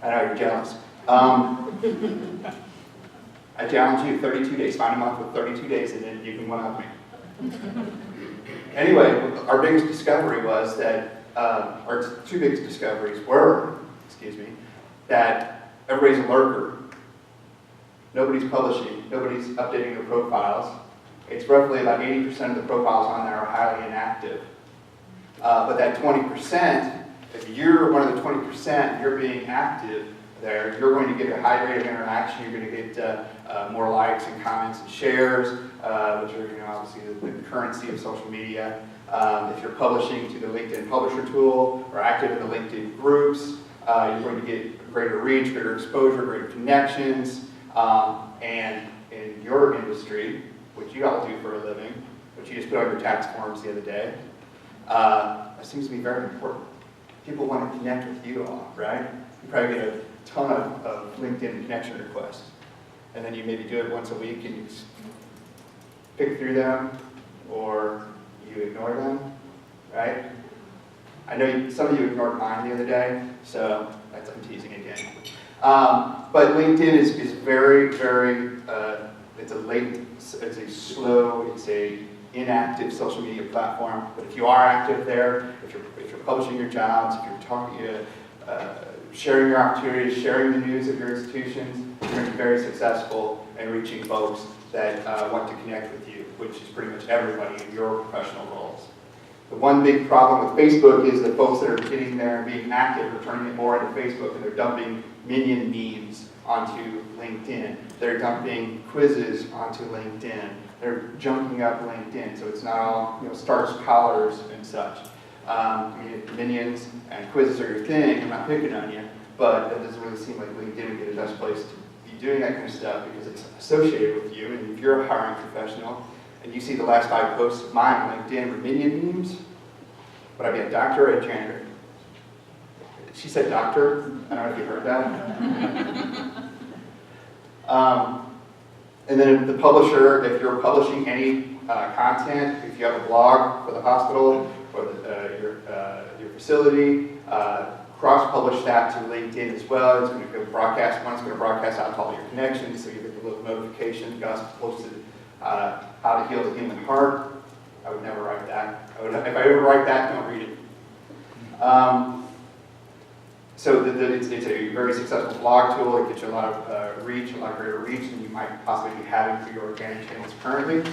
I know you're jealous. I challenge you, 32 days. Find a month with 32 days and then you can one-up me. Anyway, our biggest discovery was that, our two biggest discoveries were, that everybody's a lurker. Nobody's publishing, nobody's updating their profiles. It's roughly about 80% of the profiles on there are highly inactive. But that 20%, if you're one of the 20%, you're being active there, you're going to get a high rate of interaction, you're going to get more likes and comments and shares, which are obviously the currency of social media. If you're publishing to the LinkedIn Publisher tool or active in the LinkedIn groups, you're going to get greater reach, greater exposure, greater connections, and in your industry, which you all do for a living, which you just put on your tax forms the other day, that seems to be very important. People want to connect with you all, right? You probably get a ton of LinkedIn connection requests. And then you maybe do it once a week and you pick through them or you ignore them, right? I know some of you ignored mine the other day, so I'm teasing again. But LinkedIn is very, very, it's a latent, it's a slow, it's a inactive social media platform. But if you are active there, if you're publishing your jobs, if you're talking, sharing your opportunities, sharing the news of your institutions, you're going to be very successful in reaching folks that want to connect with you, which is pretty much everybody in your professional roles. The one big problem with Facebook is that folks that are getting there and being active are turning it more into Facebook, and they're dumping minion memes onto LinkedIn. They're dumping quizzes onto LinkedIn. They're junking up LinkedIn, so it's not all stars, collars, and such. Minions and quizzes are your thing. I'm not picking on you, but it doesn't really seem like LinkedIn would be the best place to be doing that kind of stuff because it's associated with you. And if you're a hiring professional and you see the last 5 posts of mine on LinkedIn were minion memes, would I be a doctor or a janitor? She said doctor. I don't know if you heard that. And then if the publisher, if you're publishing any content, if you have a blog for the hospital or your facility, cross-publish that to LinkedIn as well. It's going to go broadcast. One's going to broadcast out to all your connections, so you get a little notification. Gus posted how to heal the human heart. I would never write that. If I ever write that, don't read it. So it's a very successful blog tool. It gets you a lot of reach, a lot greater reach than you might possibly be having through your organic channels currently.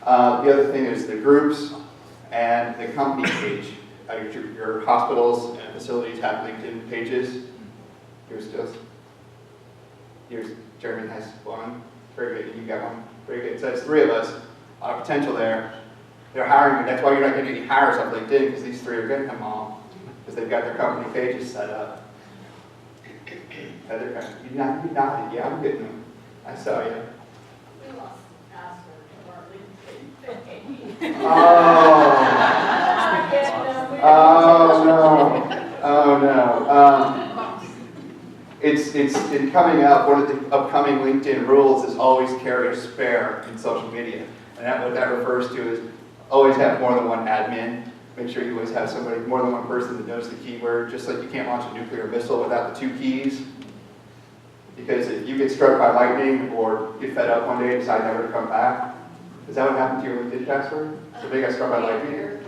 The other thing is the groups and the company page. Your hospitals and facilities have LinkedIn pages. Yours does. Jeremy has one. Very good. You got one. Very good. So it's 3 of us. A lot of potential there. They're hiring you. That's why you're not getting any hires off LinkedIn, because these 3 are getting them all, because they've got their company pages set up. You nodded. Yeah, I'm getting them. I saw you. We lost password to our LinkedIn page. Oh no. It's coming up. One of the upcoming LinkedIn rules is always carry a spare in social media. And what that refers to is always have more than one admin. Make sure you always have somebody, more than one person that knows the keyword, just like you can't launch a nuclear missile without the 2 keys. Because if you get struck by lightning or get fed up one day and decide never to come back, is that what happened to your LinkedIn password? So they got struck by lightning?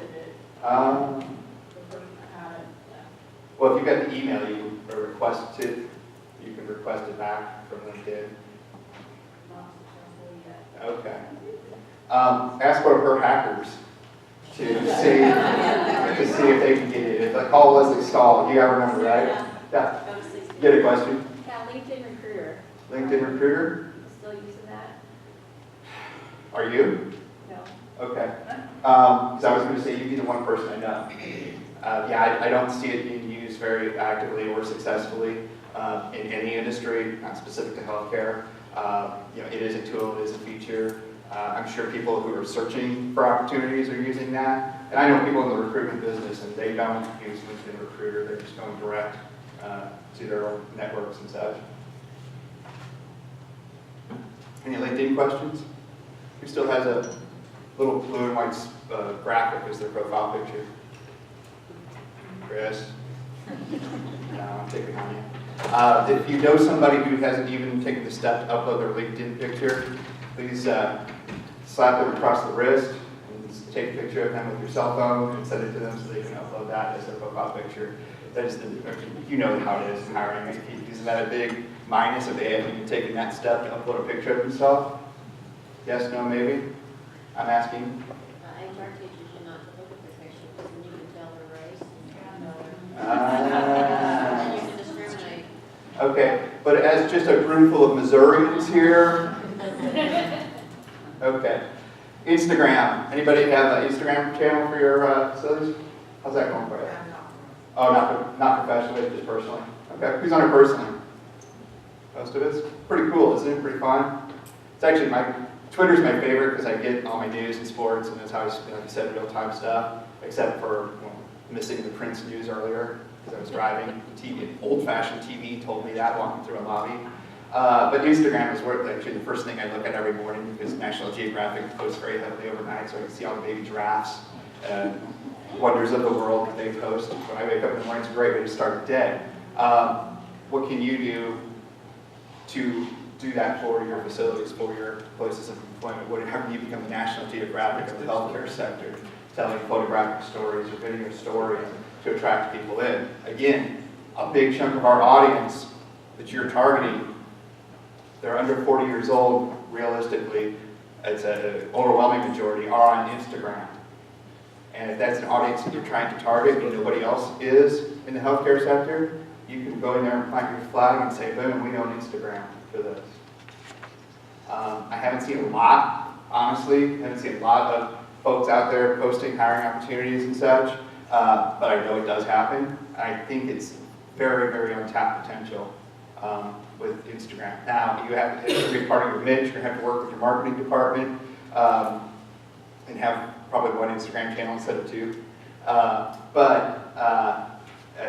Well, if you got the email you requested, you can request it back from LinkedIn. Okay. Ask one of her hackers to see if they can get it. The call Leslie Stahl. You gotta remember, right? Yeah. You had a question? Yeah, LinkedIn Recruiter. LinkedIn Recruiter? Still using that? Are you? No. Okay. Because I was going to say you'd be the one person I know. Yeah, I don't see it being used very actively or successfully in any industry, not specific to healthcare. It is a tool, it is a feature. I'm sure people who are searching for opportunities are using that. And I know people in the recruitment business and they don't use LinkedIn Recruiter, they're just going direct to their own networks and such. Any LinkedIn questions? Who still has a little blue and white graphic as their profile picture? Chris? No, I'm taking on you. If you know somebody who hasn't even taken the step to upload their LinkedIn picture, please slap them across the wrist and take a picture of them with your cell phone and send it to them so they can upload that as their profile picture. That is you know how it is in hiring. Isn't that a big minus if they haven't even taken that step to upload a picture of themselves? Yes, no, maybe? I'm asking. HR teaches you not to look at the picture because then you can tell their race. And you can discriminate. Okay, but as just a room full of Missourians here. Okay. Instagram. Anybody have an Instagram channel for your facilities? How's that going for you? Oh, not professionally, just personally. Okay, who's on it personally? Most of us. Pretty cool, isn't it? Pretty fun. It's actually Twitter's my favorite because I get all my news and sports, and that's how like you said, real-time stuff. Except for missing the Prince news earlier because I was driving. TV, old-fashioned TV told me that walking through a lobby. But Instagram is actually the first thing I look at every morning because National Geographic posts very heavily overnight, so I can see all the baby giraffes and wonders of the world that they post. When I wake up in the morning, it's a great way to start the day. What can you do to do that for your facilities, for your places of employment? How can you become the National Geographic of the healthcare sector, telling photographic stories or video stories to attract people in? Again, a big chunk of our audience that you're targeting, they're under 40 years old, realistically. It's an overwhelming majority are on Instagram. And if that's an audience that you're trying to target and nobody else is in the healthcare sector, you can go in there and plant your flag and say, boom, we own Instagram for this. I haven't seen a lot, honestly. I haven't seen a lot of folks out there posting hiring opportunities and such, but I know it does happen. I think it's very, very untapped potential with Instagram. Now, you have to be part of your niche. You're going to have to work with your marketing department and have probably one Instagram channel instead of two.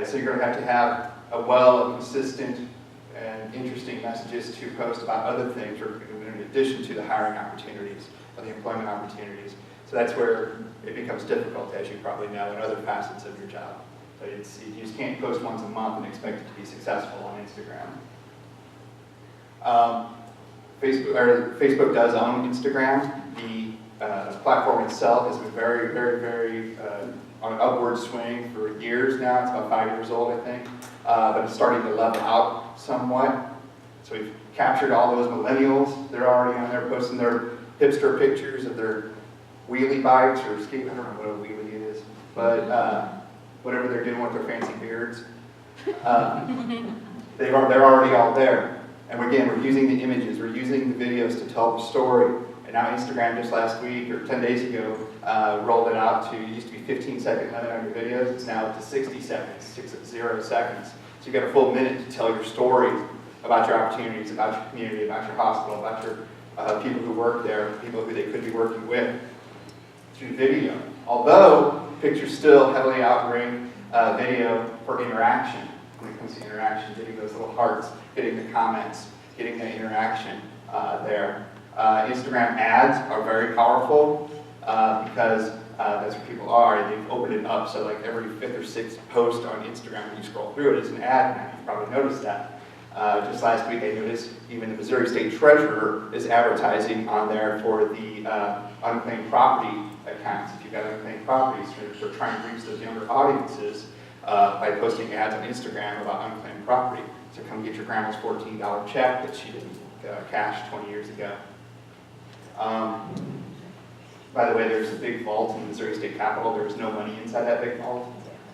So you're going to have a well of consistent and interesting messages to post about other things in addition to the hiring opportunities or the employment opportunities. So that's where it becomes difficult, as you probably know, in other facets of your job. So you just can't post once a month and expect it to be successful on Instagram. Facebook does own Instagram. The platform itself has been very, very, very on an upward swing for years now. It's about 5 years old, I think. But it's starting to level out somewhat. So we've captured all those millennials. They're already on there posting their hipster pictures of their wheelie bikes or skate. I don't know what a wheelie is. But whatever they're doing with their fancy beards. They're already all there. And again, we're using the images. We're using the videos to tell the story. And now Instagram just last week or 10 days ago rolled it out to, it used to be 15-second limit on your videos. It's now up to 60 seconds, 60 seconds. So you've got a full minute to tell your story about your opportunities, about your community, about your hospital, about your people who work there, people who they could be working with through video. Although pictures still heavily outrank video for interaction. When it comes to interaction, getting those little hearts, getting the comments, getting the interaction there. Instagram ads are very powerful because that's where people are, and they've opened it up. So like every 5th or 6th post on Instagram, when you scroll through it, is an ad now. You've probably noticed that. Just last week, I noticed even the Missouri State Treasurer is advertising on there for the unclaimed property accounts. If you've got unclaimed properties, they're trying to reach those younger audiences by posting ads on Instagram about unclaimed property. So come get your grandma's $14 check that she didn't cash 20 years ago. By the way, there's a big vault in the Missouri State Capitol. There's no money inside that big vault.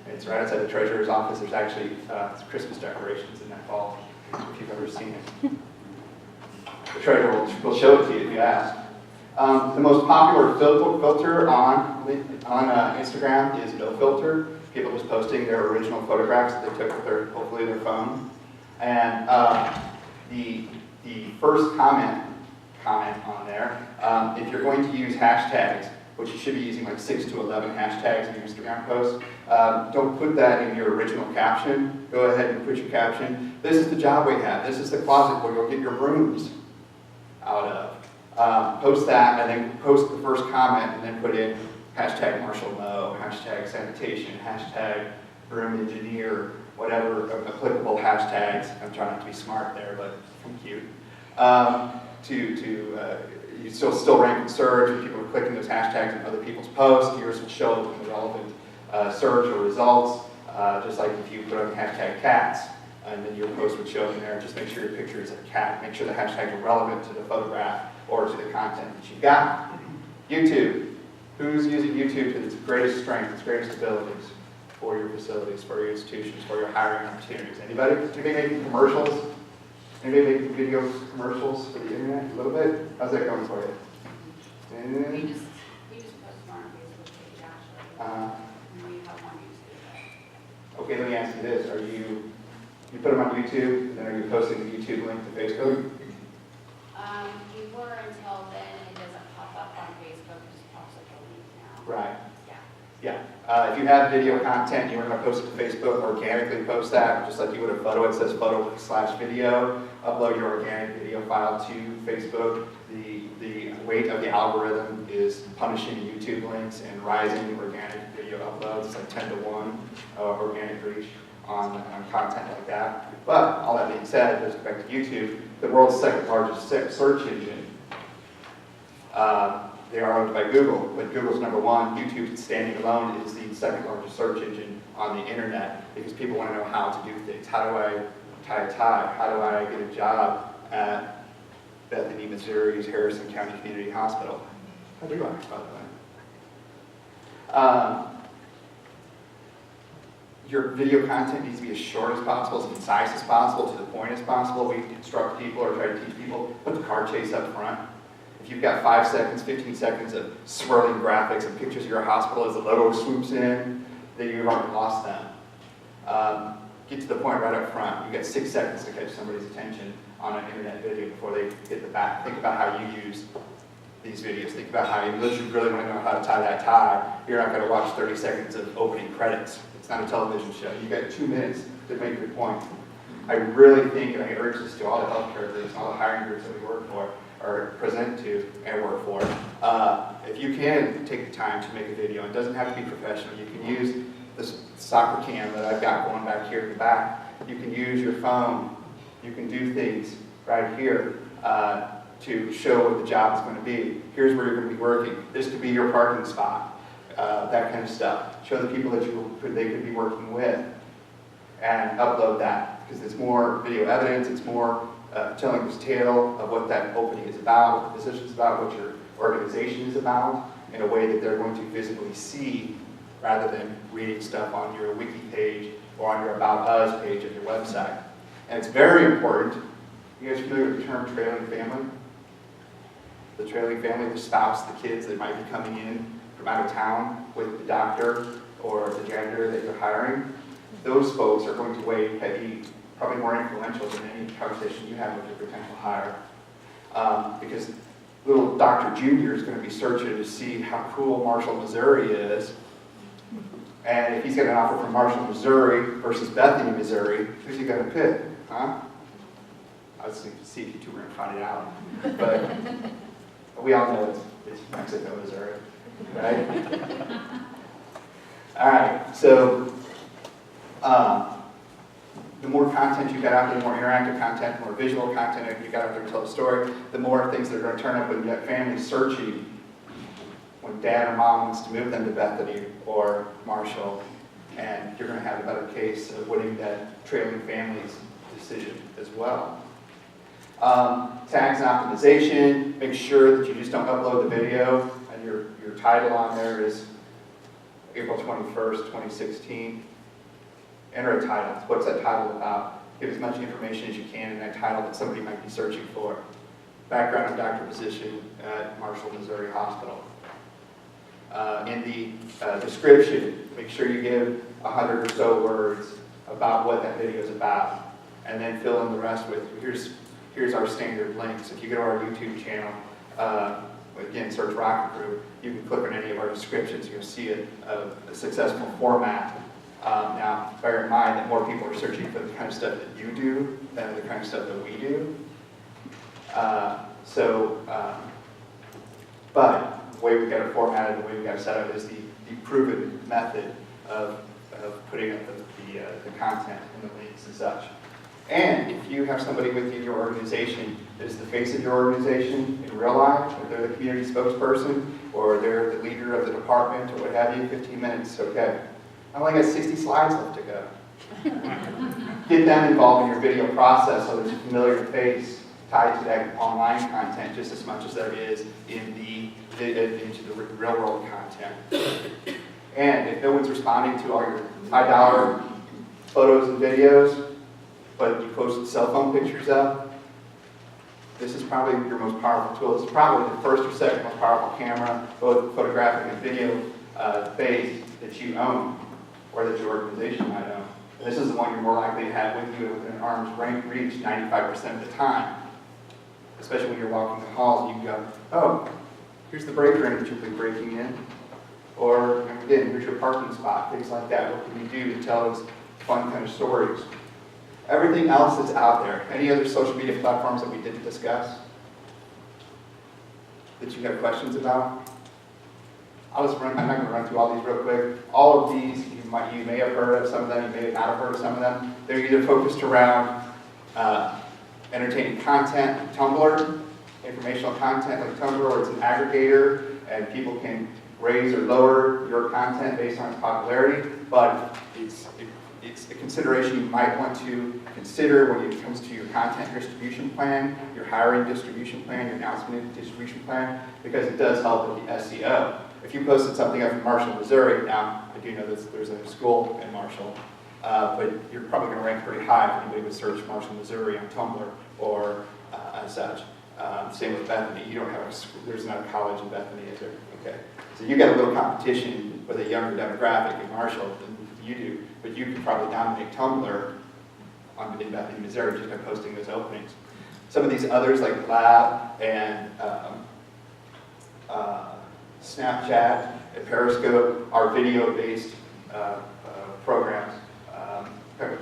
It's right outside the treasurer's office. There's actually Christmas decorations in that vault, if you've ever seen it. The treasurer will show it to you if you ask. The most popular filter on Instagram is no filter. People just posting their original photographs that they took with hopefully their phone. And the first comment on there, if you're going to use hashtags, which you should be using like 6 to 11 hashtags in your Instagram post, don't put that in your original caption. Go ahead and put your caption. This is the job we have. This is the closet where you'll get your brooms out of. Post that, and then post the first comment, and then put in hashtag Marshall Mow, hashtag sanitation, hashtag broom engineer, whatever applicable hashtags. I'm trying not to be smart there, but I'm cute. You still rank in search, and people are clicking those hashtags in other people's posts. Yours will show up in the relevant search or results, just like if you put on the hashtag cats, and then your post would show up in there. Just make sure your picture is a cat. Make sure the hashtags are relevant to the photograph or to the content that you've got. YouTube. Who's using YouTube to its greatest strength, its greatest abilities for your facilities, for your institutions, for your hiring opportunities? Anybody? Anybody making commercials? Anybody making video commercials for the internet? A little bit? How's that going for you? We just post on our Facebook page, actually. And we have one YouTube. Okay, let me ask you this. You put them on YouTube, and then are you posting the YouTube link to Facebook? We were until then, it doesn't pop up on Facebook, it just pops up a link now. Right. Yeah. Yeah. If you have video content, you want to post it to Facebook, organically post that, just like you would a photo. It says photo/video. Upload your organic video file to Facebook. The weight of the algorithm is punishing YouTube links and rising organic video uploads. It's like 10 to 1 organic reach on content like that. But all that being said, let's go back to YouTube. The world's second largest search engine. They are owned by Google, but Google's number one. YouTube, standing alone, is the second largest search engine on the internet because people want to know how to do things. How do I tie a tie? How do I get a job at Bethany, Missouri's Harrison County Community Hospital? How do I, by the way? Your video content needs to be as short as possible, as concise as possible, to the point as possible. We instruct people or try to teach people, put the car chase up front. If you've got 5 seconds, 15 seconds of swirling graphics and pictures of your hospital as the logo swoops in, then you've already lost them. Get to the point right up front. You've got 6 seconds to catch somebody's attention on an internet video before they hit the back. Think about how you use these videos. Think about how, unless you really want to know how to tie that tie, you're not going to watch 30 seconds of opening credits. It's not a television show. You've got 2 minutes to make your point. I really think, and I urge this to all the healthcare groups, all the hiring groups that we work for, or present to and work for, if you can take the time to make a video, it doesn't have to be professional. You can use this soccer cam that I've got going back here in the back. You can use your phone. You can do things right here to show what the job is going to be. Here's where you're going to be working. This could be your parking spot, that kind of stuff. Show the people that they could be working with and upload that because it's more video evidence. It's more telling this tale of what that opening is about, what the position is about, what your organization is about, in a way that they're going to visibly see rather than reading stuff on your wiki page or on your About Us page of your website. And it's very important. You guys familiar with the term trailing family? The trailing family, the spouse, the kids that might be coming in from out of town with the doctor or the janitor that you're hiring. Those folks are going to weigh heavy, probably more influential than any conversation you have with your potential hire. Because little Dr. Junior is going to be searching to see how cool Marshall, Missouri is. And if he's got an offer from Marshall, Missouri versus Bethany, Missouri, who's he going to pick? Huh? I was going to see if you two were going to find it out. But we all know it's Mexico, Missouri, right? All right, so the more content you got out there, the more interactive content, the more visual content you got out there to tell a story, the more things that are going to turn up when you got families searching, when dad or mom wants to move them to Bethany or Marshall, and you're going to have a better case of winning that trailing families decision as well. Tags and optimization, make sure that you just don't upload the video and your title on there is April 21st, 2016. Enter a title. What's that title about? Give as much information as you can in that title that somebody might be searching for. Background of doctor position at Marshall, Missouri Hospital. In the description, make sure you give 100 or so words about what that video is about, and then fill in the rest with, here's our standard links. If you go to our YouTube channel, again, search Rocket Crew, you can click on any of our descriptions, you'll see a successful format. Now, bear in mind that more people are searching for the kind of stuff that you do than the kind of stuff that we do. But the way we've got it formatted, the way we've got it set up is the proven method of putting up the the content and the links and such. And if you have somebody within your organization that is the face of your organization in real life, if they're the community spokesperson, or they're the leader of the department, or what have you, 15 minutes, okay. I only got 60 slides left to go. Get them involved in your video process so there's a familiar face tied to that online content just as much as there is into the real world content. And if no one's responding to all your high dollar photos and videos, but you posted cell phone pictures up, this is probably your most powerful tool. This is probably the first or second most powerful camera, both photographic and video based, that you own, or that your organization might own. And this is the one you're more likely to have with you within arm's reach 95% of the time. Especially when you're walking the halls, you can go, oh, here's the break room that you'll be breaking in. Or, again, here's your parking spot, things like that. What can you do to tell those fun kind of stories? Everything else that's out there, any other social media platforms that we didn't discuss, that you have questions about? I'm not going to run through all these real quick. All of these, you may have heard of some of them, you may not have heard of some of them. They're either focused around entertaining content, like Tumblr, informational content like Tumblr, or it's an aggregator, and people can raise or lower your content based on its popularity, but it's a consideration you might want to consider when it comes to your content distribution plan, your hiring distribution plan, your announcement distribution plan, because it does help with the SEO. If you posted something up in Marshall, Missouri, now I do know that there's a school in Marshall, but you're probably going to rank pretty high if anybody would search Marshall, Missouri on Tumblr or as such. Same with Bethany. You don't have a school, there's not a college in Bethany, is there? Okay. So you got a little competition with a younger demographic in Marshall than you do, but you could probably dominate Tumblr in Bethany, Missouri just by posting those openings. Some of these others like Lab and Snapchat and Periscope are video-based programs.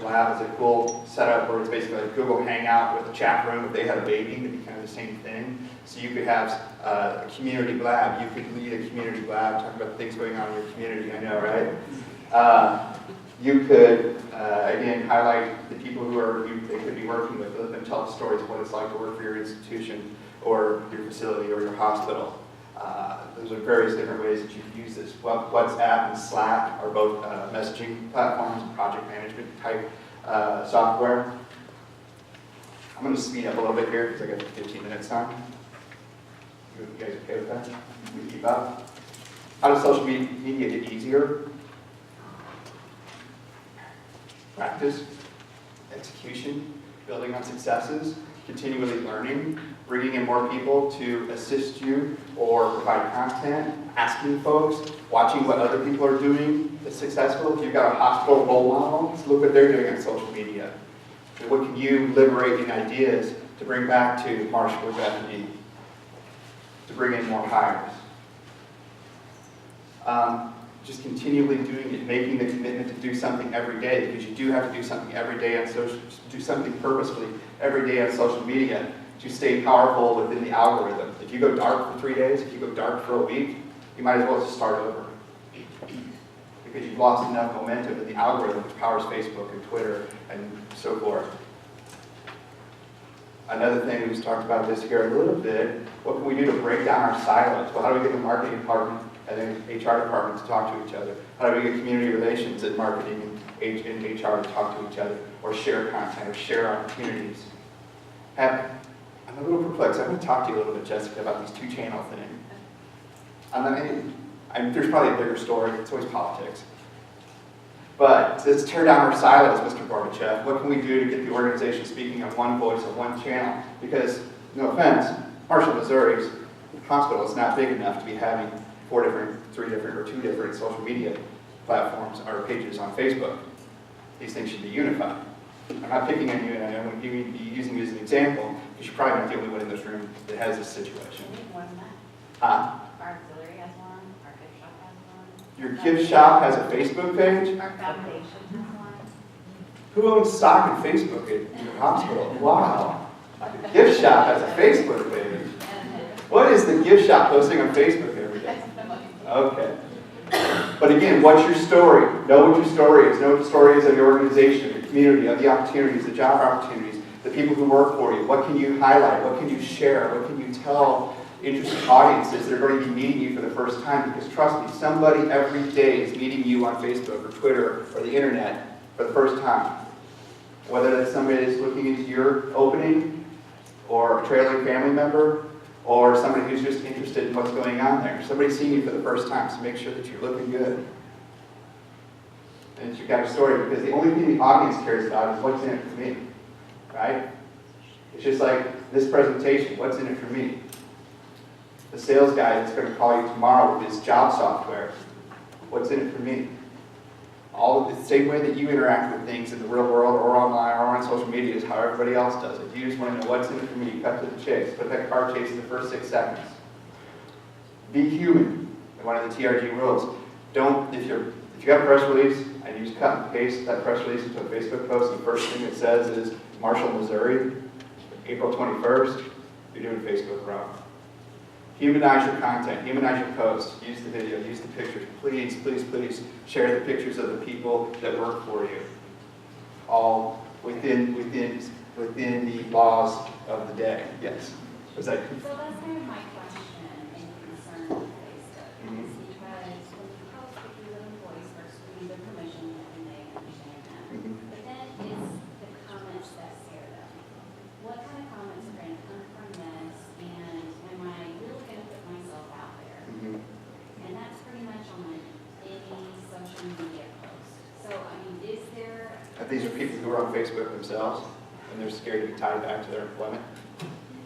Lab is a cool setup where it's basically like Google Hangout with a chat room. If they had a baby, it'd be kind of the same thing. So you could have a community blab. You could lead a community blab, talk about things going on in your community, I know, right? You could, again, highlight the people they could be working with, let them tell the stories of what it's like to work for your institution or your facility or your hospital. Those are various different ways that you can use this. WhatsApp and Slack are both messaging platforms, project management type software. I'm going to speed up a little bit here because I got 15 minutes time. You guys okay with that? We keep up? How does social media get easier? Practice, execution, building on successes, continually learning, bringing in more people to assist you or provide content, asking folks, watching what other people are doing that's successful. If you've got a hospital role model, let's look what they're doing on social media. And what can you liberate in ideas to bring back to Marshall or Bethany to bring in more hires? Just continually doing it, making the commitment to do something every day, because you do have to do something every day on social, do something purposefully every day on social media to stay powerful within the algorithm. If you go dark for 3 days, if you go dark for a week, you might as well just start over. Because you've lost enough momentum in the algorithm which powers Facebook and Twitter and so forth. Another thing, we've talked about this here a little bit, what can we do to break down our silos? Well, how do we get the marketing department and then HR department to talk to each other? How do we get community relations and marketing and HR to talk to each other, or share content, or share opportunities? I'm a little perplexed. I'm going to talk to you a little bit, Jessica, about these 2-channel thing. There's probably a bigger story. It's always politics. But let's tear down our silos, Mr. Gorbachev. What can we do to get the organization speaking on one voice, on one channel? Because, no offense, Marshall, Missouri's hospital is not big enough to be having 4 different, 3 different, or 2 different social media platforms or pages on Facebook. These things should be unified. I'm not picking on you, and I'm going to be using you as an example, because you're probably not the only one in this room that has this situation. We need more than that. Our auxiliary has one, our gift shop has one. Your gift shop has a Facebook page? Our foundation has one. Who owns stock in Facebook at your hospital? Wow. The gift shop has a Facebook page. What is the gift shop posting on Facebook every day? Okay. But again, what's your story? Know what your story is. Know what the story is of your organization, of your community, of the opportunities, the job opportunities, the people who work for you. What can you highlight? What can you share? What can you tell interested audiences that are going to be meeting you for the first time? Because trust me, somebody every day is meeting you on Facebook or Twitter or the internet for the first time. Whether that's somebody that's looking into your opening, or a trailing family member, or somebody who's just interested in what's going on there. Somebody's seeing you for the first time, so make sure that you're looking good. And you've got a story, because the only thing the audience cares about is what's in it for me, right? It's just like this presentation, what's in it for me? The sales guy that's going to call you tomorrow with his job software, what's in it for me? All of the same way that you interact with things in the real world or online or on social media is how everybody else does it. You just want to know what's in it for me. Cut to the chase. Put that car chase in the first 6 seconds. Be human. One of the TRG rules. Don't, if you have a press release and you just cut and paste that press release into a Facebook post, and the first thing it says is Marshall, Missouri, April 21st, you're doing Facebook wrong. Humanize your content, humanize your posts, use the video, use the pictures. Please, please, please share the pictures of the people that work for you. All within the laws of the day. Yes. Was that? So that's kind of my question and concern with Facebook. Is because when you post with your employees first, we give them permission and they understand that. But then it's the comments that scare them. What kind of comments are going to come from this, and am I really going to put myself out there? And that's pretty much on any social media post. So, I mean, is there... These are people who are on Facebook themselves, and they're scared to be tied back to their employment.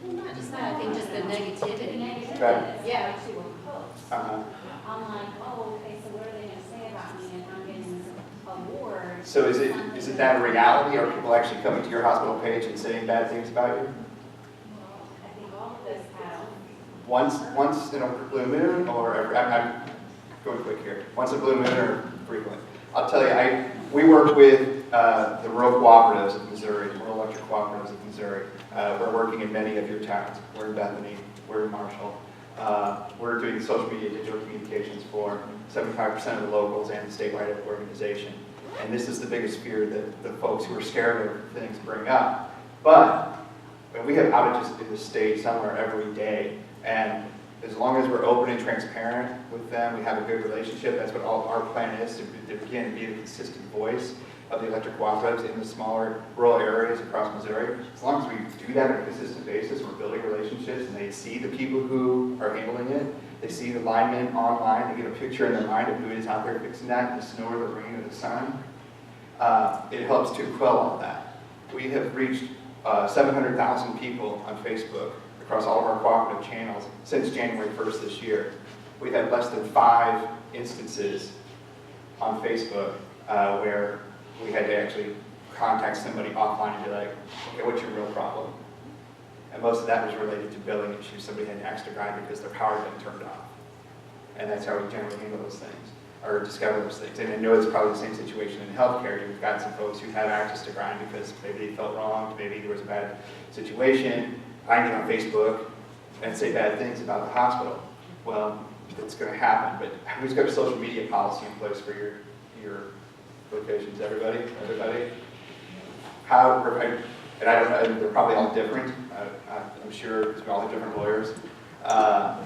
Not just I think just the negativity. Right. Yeah, to a post. Uh-huh. I'm like, oh, okay, so what are they going to say about me if I'm getting this award? So is it that a reality? Are people actually coming to your hospital page and saying bad things about you? Well, I think all of us have. Once in a blue moon, or every, I'm going quick here. Once in a blue moon or frequently? I'll tell you, we work with the rural cooperatives of Missouri, rural electric cooperatives of Missouri. We're working in many of your towns. We're in Bethany, we're in Marshall. We're doing social media digital communications for 75% of the locals and the statewide organization. And this is the biggest fear that the folks who are scared of things bring up. But we have outages in the state somewhere every day, and as long as we're open and transparent with them, we have a good relationship. That's what all our plan is, to begin to be a consistent voice of the electric cooperatives in the smaller rural areas across Missouri. As long as we do that on a consistent basis, we're building relationships, and they see the people who are handling it. They see the linemen online. They get a picture in their mind of who is out there fixing that in the snow or the rain or the sun. It helps to quell all that. We have reached 700,000 people on Facebook across all of our cooperative channels since January 1st this year. We've had less than 5 instances on Facebook where we had to actually contact somebody offline and be like, okay, what's your real problem? And most of that was related to billing issues. Somebody had an extra grind because their power had been turned off. And that's how we generally handle those things, or discover those things. And I know it's probably the same situation in healthcare. You've got some folks who have access to grind because maybe they felt wronged, maybe there was a bad situation. I get on Facebook and say bad things about the hospital. Well, it's going to happen, but who's got a social media policy in place for your locations? Everybody? How, and I don't know, they're probably all different. I'm sure because we all have different lawyers. I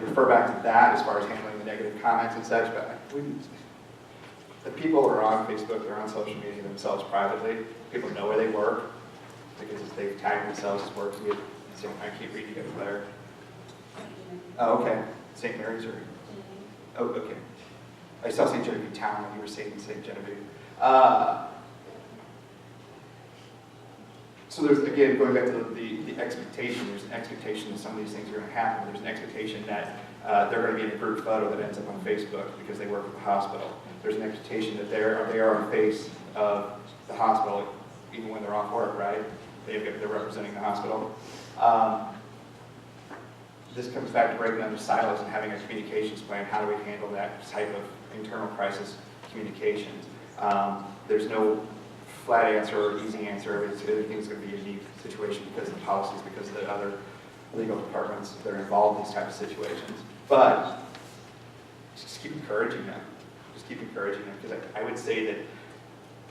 refer back to that as far as handling the negative comments and such, but the people who are on Facebook, they're on social media themselves privately. People know where they work because they've tagged themselves as working at St. I keep reading it there. Oh, okay. St. Mary's or? Oh, okay. I saw St. Genevieve Town when you were saying St. Genevieve. So there's, again, going back to the expectation, there's an expectation that some of these things are going to happen. There's an expectation that they're going to be in a group photo that ends up on Facebook because they work at the hospital. There's an expectation that they are on the face of the hospital even when they're off work, right? They're representing the hospital. This comes back to breaking down the silos and having a communications plan. How do we handle that type of internal crisis communications? There's no flat answer or easy answer. Everything's going to be a unique situation because of the policies, because of the other legal departments that are involved in these types of situations. But just keep encouraging them. Just keep encouraging them, because I would say that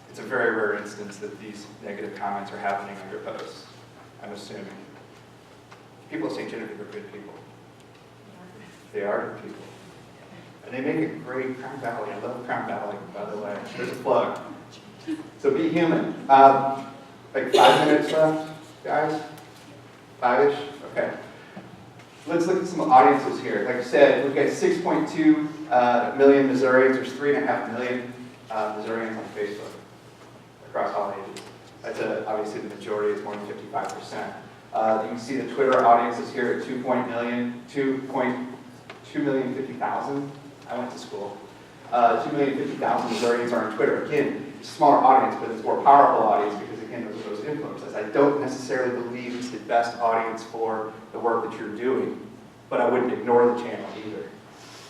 it's a very rare instance that these negative comments are happening on your posts. I'm assuming. People at St. Genevieve are good people. They are good people. And they make a great Crown Valley. I love Crown Valley, by the way. There's a plug. So be human. Like 5 minutes left, guys? 5-ish? Okay. Let's look at some audiences here. Like I said, we've got 6.2 million Missourians. There's 3.5 million Missourians on Facebook across all ages. That's obviously the majority. It's more than 55%. You can see the Twitter audiences here at 2.2 million 50,000. I went to school. 2 million 50,000 Missourians are on Twitter. Again, it's a smaller audience, but it's a more powerful audience because, again, those influences. I don't necessarily believe it's the best audience for the work that you're doing, but I wouldn't ignore the channel either.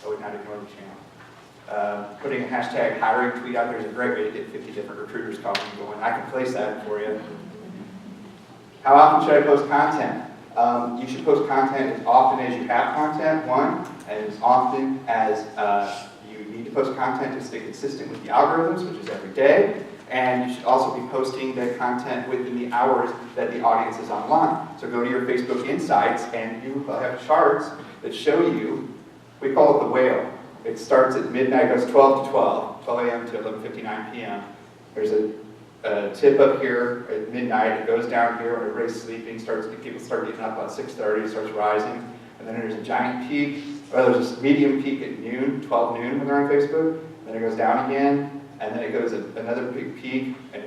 I would not ignore the channel. Putting a hashtag hiring tweet out there is a great way to get 50 different recruiters calling and going. I can place that for you. How often should I post content? You should post content as often as you have content, one, and as often as you need to post content to stay consistent with the algorithms, which is every day. And you should also be posting the content within the hours that the audience is online. So go to your Facebook Insights, and you will have charts that show you, we call it the whale. It starts at midnight, goes 12 to 12 a.m. to 11:59 p.m. There's a tip up here at midnight. It goes down here when everybody's sleeping. People start getting up about 6:30. It starts rising, and then there's a giant peak. Or there's a medium peak at noon, 12 noon when they're on Facebook. Then it goes down again, and then it goes another big peak, and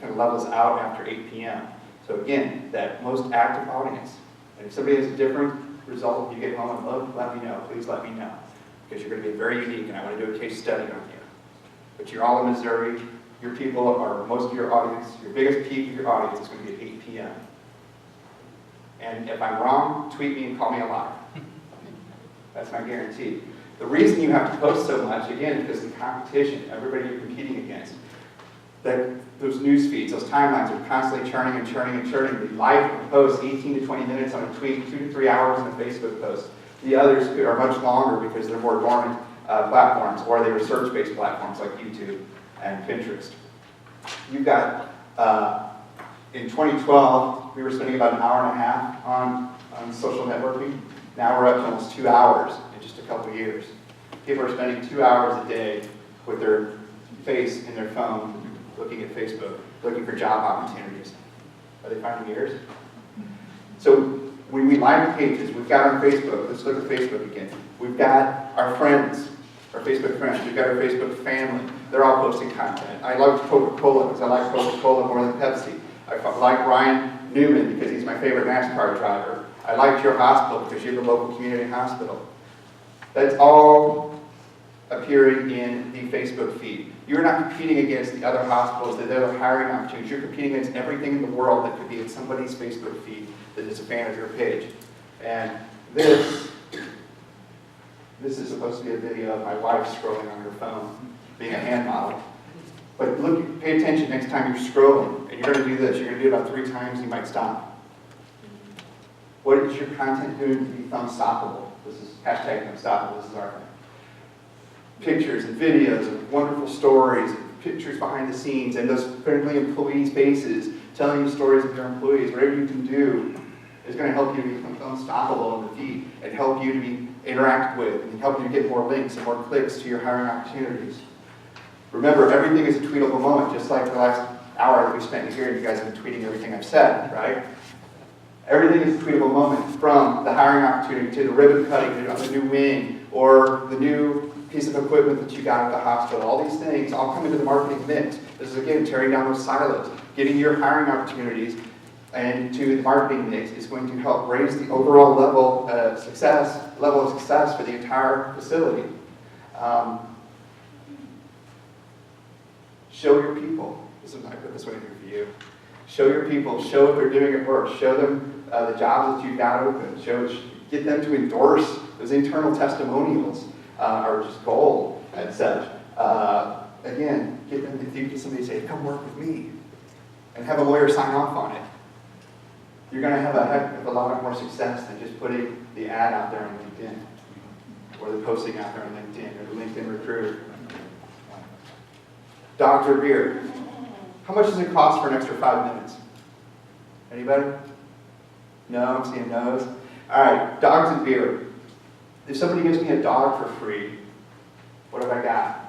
kind of levels out after 8 p.m. So again, that most active audience. And if somebody has a different result when you get home and look, let me know. Please let me know, because you're going to be very unique, and I want to do a case study on you. But you're all in Missouri. Your people are, most of your audience, your biggest peak of your audience is going to be at 8 p.m. And if I'm wrong, tweet me and call me a liar. That's my guarantee. The reason you have to post so much, again, is because of the competition, everybody you're competing against. Those news feeds, those timelines are constantly churning and churning and churning. The live posts, 18 to 20 minutes on a tweet, 2 to 3 hours on a Facebook post. The others are much longer because they're more dormant platforms, or they were search-based platforms like YouTube and Pinterest. You've got, in 2012, we were spending about an hour and a half on social networking. Now we're up to almost 2 hours in just a couple of years. People are spending 2 hours a day with their face in their phone, looking at Facebook, looking for job opportunities. Are they finding yours? So when we like pages, we've got on Facebook, let's look at Facebook again. We've got our friends, our Facebook friends, we've got our Facebook family. They're all posting content. I like Coca-Cola because I like Coca-Cola more than Pepsi. I like Ryan Newman because he's my favorite NASCAR driver. I like your hospital because you're the local community hospital. That's all appearing in the Facebook feed. You're not competing against the other hospitals, the other hiring opportunities. You're competing against everything in the world that could be in somebody's Facebook feed that is a fan of your page. And this is supposed to be a video of my wife scrolling on her phone, being a hand model. But look, pay attention next time you're scrolling, and you're going to do this. You're going to do it about 3 times, you might stop. What is your content doing to be unstoppable? This is hashtag unstoppable, this is our thing. Pictures and videos and wonderful stories, and pictures behind the scenes, and those friendly employees' faces, telling you stories of your employees. Whatever you can do is going to help you to become unstoppable in the feed and help you to be interacted with and help you to get more links and more clicks to your hiring opportunities. Remember, everything is a tweetable moment, just like the last hour that we spent here, and you guys have been tweeting everything I've said, right? Everything is a tweetable moment, from the hiring opportunity to the ribbon cutting on the new wing or the new piece of equipment that you got at the hospital. All these things all come into the marketing mix. This is, again, tearing down those silos. Getting your hiring opportunities and to the marketing mix is going to help raise the overall level of success for the entire facility. Show your people. I put this one in here for you. Show your people. Show what they're doing at work. Show them the jobs that you've got open. Get them to endorse those internal testimonials are just gold and such. Again, get them to think of somebody say, "Come work with me," and have a lawyer sign off on it. You're going to have a heck of a lot more success than just putting the ad out there on LinkedIn. or the posting out there on LinkedIn or the LinkedIn recruiter. Dogs or beer? How much does it cost for an extra 5 minutes? Anybody? No, I'm seeing no's. All right, dogs and beer. If somebody gives me a dog for free, what have I got?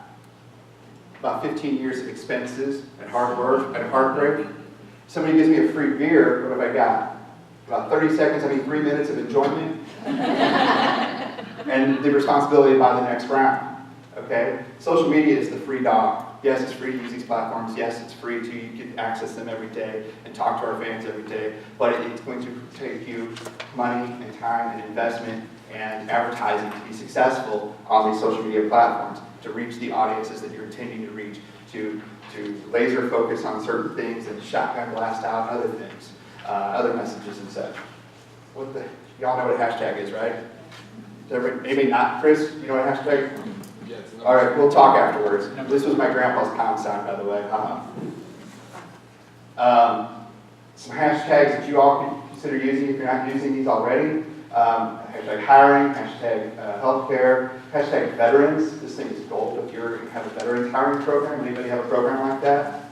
About 15 years of expenses and hard work and heartbreak. Somebody gives me a free beer, what have I got? About 30 seconds, 3 minutes of enjoyment. And the responsibility to buy the next round. Okay? Social media is the free dog. Yes, it's free to use these platforms. Yes, it's free to you can access them every day and talk to our fans every day. But it's going to take you money and time and investment and advertising to be successful on these social media platforms, to reach the audiences that you're intending to reach, to laser focus on certain things and shotgun blast out other things, other messages and such. Y'all know what a hashtag is, right? Maybe not. Chris, you know what a hashtag is? Yes. All right, we'll talk afterwards. This was my grandpa's pound sign, by the way. Some hashtags that you all can consider using if you're not using these already. Hashtag hiring, hashtag healthcare, hashtag veterans. This thing is gold if you have a veterans hiring program. Anybody have a program like that?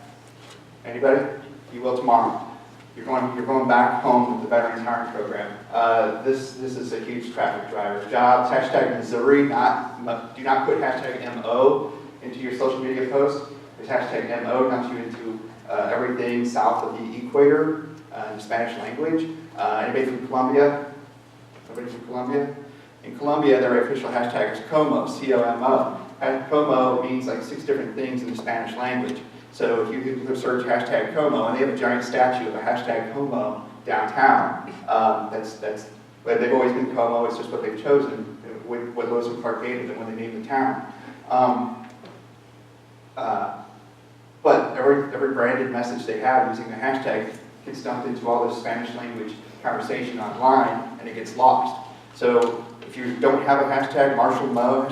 Anybody? You will tomorrow. You're going back home with the veterans hiring program. This is a huge traffic driver. Jobs, hashtag Missouri, do not put hashtag MO into your social media posts. Because hashtag MO comes you into everything south of the equator in Spanish language. Anybody from Colombia? Nobody from Colombia? In Colombia, their official hashtag is Como, C-O-M-O. Como means like 6 different things in the Spanish language. So if you search hashtag Como, and they have a giant statue of a hashtag Como downtown, but they've always been Como, it's just what they've chosen, what Lewis Park gave them when they named the town. But every branded message they have using the hashtag gets dumped into all this Spanish language conversation online, and it gets lost. So if you don't have a hashtag Marshall Mo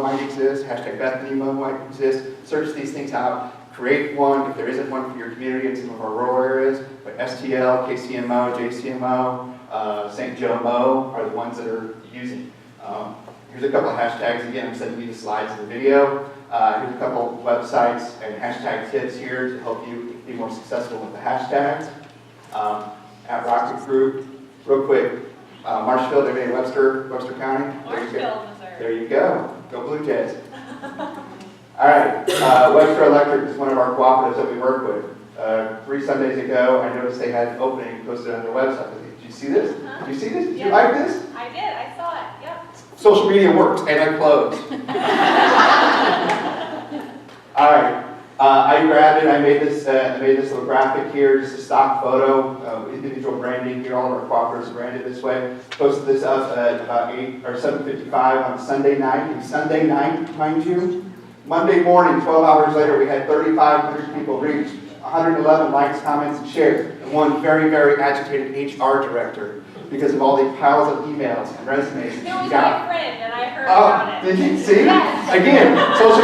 might exist, hashtag Bethany Mo might exist. Search these things out. Create one, if there isn't one for your community in some of our rural areas, but STL, KCMO, JCMO, St. Joe Mo are the ones that are using. Here's a couple of hashtags. Again, I'm sending you the slides in the video. Here's a couple of websites and hashtag tips here to help you be more successful with the hashtags. At Rocket Group, real quick, Marshfield, everybody, Webster County? Marshfield, Missouri. There you go. Go Blue Jays. All right, Webster Electric is one of our cooperatives that we work with. 3 Sundays ago, I noticed they had an opening posted on their website. Did you see this? Did you see this? Did you like this? I did, I saw it, yep. Social media works, and I close. All right, I grabbed it. I made this little graphic here, just a stock photo, individual branding here. All of our cooperatives are branded this way. Posted this up at about 8 or 7:55 on Sunday night. Sunday night, mind you. Monday morning, 12 hours later, we had 3,500 people reached, 111 likes, comments, and shares, and one very, very agitated HR director because of all the piles of emails and resumes that It was she got. my friend, and I heard about it. Did you see? Yes. Again, social